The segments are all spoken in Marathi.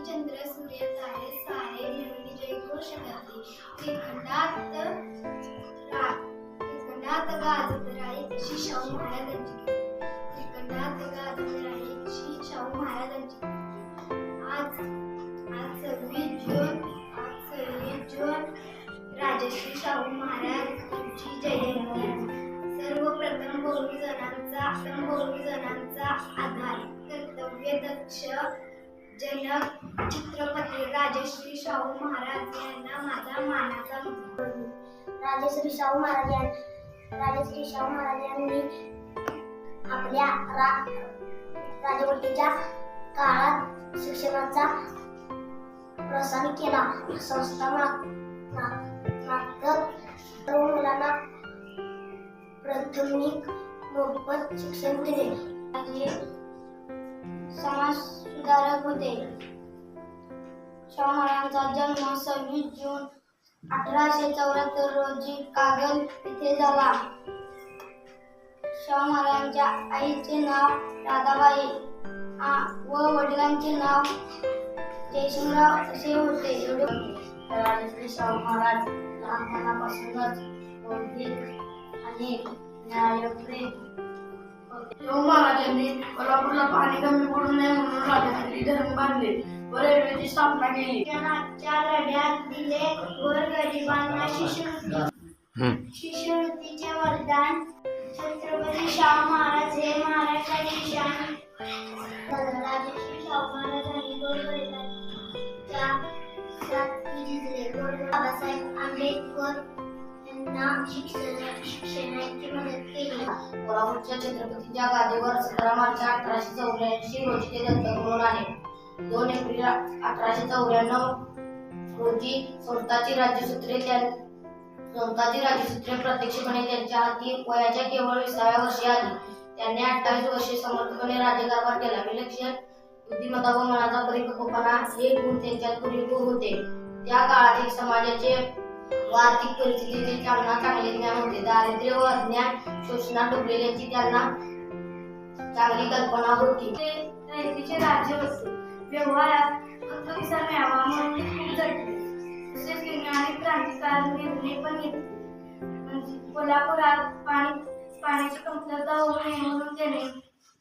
चंद्र सूर्य तारे सारे मिळून जय घोष करते. त्रिखंडात गाजत राही तशी शाहू महाराजांची कीर्ती. त्रिखंडात गाजत राही तशी शाहू महाराजांची कीर्ती. आज 26 जून राजश्री शाहू महाराज यांची जयंती आहे. सर्वप्रथम बहुजनांचा आधार कर्तव्यदक्ष जनक छत्रपती राजश्री शाहू महाराज यांना माझा मानाचा राजश्री शाहू महाराज यांनी आपल्या राजवटीच्या काळात शिक्षणाचा प्रसार केला. संस्था मार्फत सर्व मुलांना प्राथमिक मोफत शिक्षण दिले. आणि समाज सुधारक होते. शाहू महाराजांचा जन्म 26 जून 1874 रोजी कागल येथे झाला. शाहू महाराजांच्या आईचे नाव राधाबाई व वडिलांचे नाव जयसिंगराव असे होते. राजश्री शाहू महाराज लहानपणापासूनच बौद्धिक आणि न्यायप्रिय होते. शाहू महाराजांनी कोल्हापूरला पाणी कमी पडू नये म्हणून राज्यासाठी धरण बांधले व रेल्वेची स्थापना केली. शिक्षणाच्या लढ्यात दिले गोरगरिबांना शिष्यवृत्तीचे वरदान. छत्रपती शाहू महाराज हे महाराष्ट्राची शान. राजश्री शाहू महाराजांनी गोरगरिबांच्या साठी झिजले. बाबासाहेब आंबेडकर यांना शिक्षणाची मदत केली. कोल्हापूरच्या छत्रपतीच्या गादीवर 17 मार्च 1884 रोजी ते दत्तक म्हणून आले. 2 एप्रिल 1894 रोजी स्वतःची राज्यसूत्रे प्रत्यक्षपणे त्यांच्या हाती वयाच्या केवळ 20व्या वर्षी आली. त्यांनी 28 वर्षे समर्थपणे राज्यकारभार केला. विलक्षण बुद्धिमत्ता व मनाचा परिपक्वपणा हे गुण त्यांच्यात पुरेपूर होते. त्या काळात एक समाजाचे व आर्थिक परिस्थितीचे त्यांना चांगले ज्ञान होते. दारिद्र्य व अज्ञान शोषणात डुबलेल्याची त्यांना चांगली कल्पना होती. रयतेचे राज्य होते. व्यवहारात हक्क कसा मिळावा म्हणून ते खूप झटले. तसेच त्यांनी अनेक क्रांतिकारक निर्णय पण घेतले. कोल्हापुरात पाण्याची कमतरता होऊ नये म्हणून त्यांनी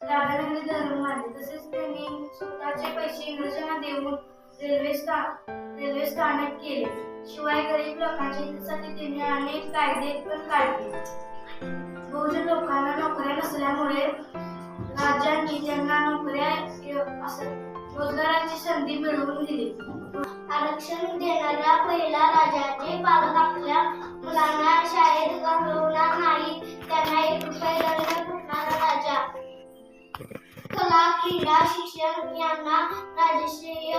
राधानगरी धरण बांधले. तसेच त्यांनी स्वतःचे पैसे इंग्रजांना देऊन रेल्वे स्थानक केले. शिवाय गरीब लोकांच्या हितासाठी त्यांनी अनेक कायदे पण काढले. बहुजन लोकांना नोकऱ्या नसल्यामुळे राज्यांनी त्यांना रोजगाराची संधी मिळवून दिली. आरक्षण देणाऱ्या पहिला राजाचे पालक आपल्या मुलांना शाळेत घालवणार नाही. त्यांना 1 रुपये दंड ठोकणारा राजा. कला, क्रीडा, शिक्षण यांना राजश्रेय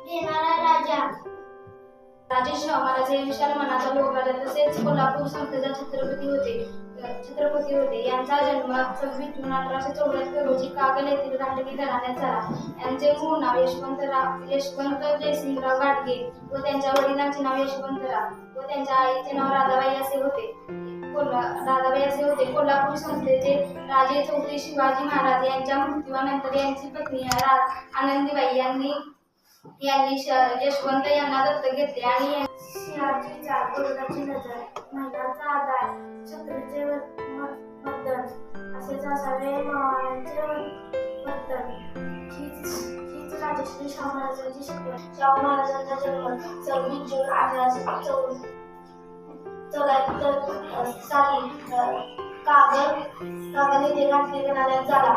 देणारा राजा. राजश्री शाहू महाराज हे विशाल मनाचा लोक होते. तसेच कोल्हापूर संस्थेचा छत्रपती होते. यांचा जन्म 26 जून 1874 रोजी कागल येथील घाटगी घराण्यात झाला. यांचे मूळ नाव यशवंत जयसिंगराव घाटगे व त्यांच्या वडिलांचे नाव यशवंतराव व त्यांच्या आईचे नाव राधाबाई असे होते. कोल्हापूर संस्थेचे राजे चौधरी शिवाजी महाराज यांच्या मृत्यूनंतर यांची पत्नी आनंदीबाई यांनी यशवंत यांना दत्तक घेतले आणि सिंहाची चाल, गुरुदाची नजर, महिलांचा आधार, छत्रीचे वर्तन असेच असावे मावळ्यांचे वर्तन हीच राजश्री शाहू महाराजांची शिकवण. शाहू महाराजांचा जन्म 26 जून 1874 साली कागल येथे घाटगी घराण्यात झाला.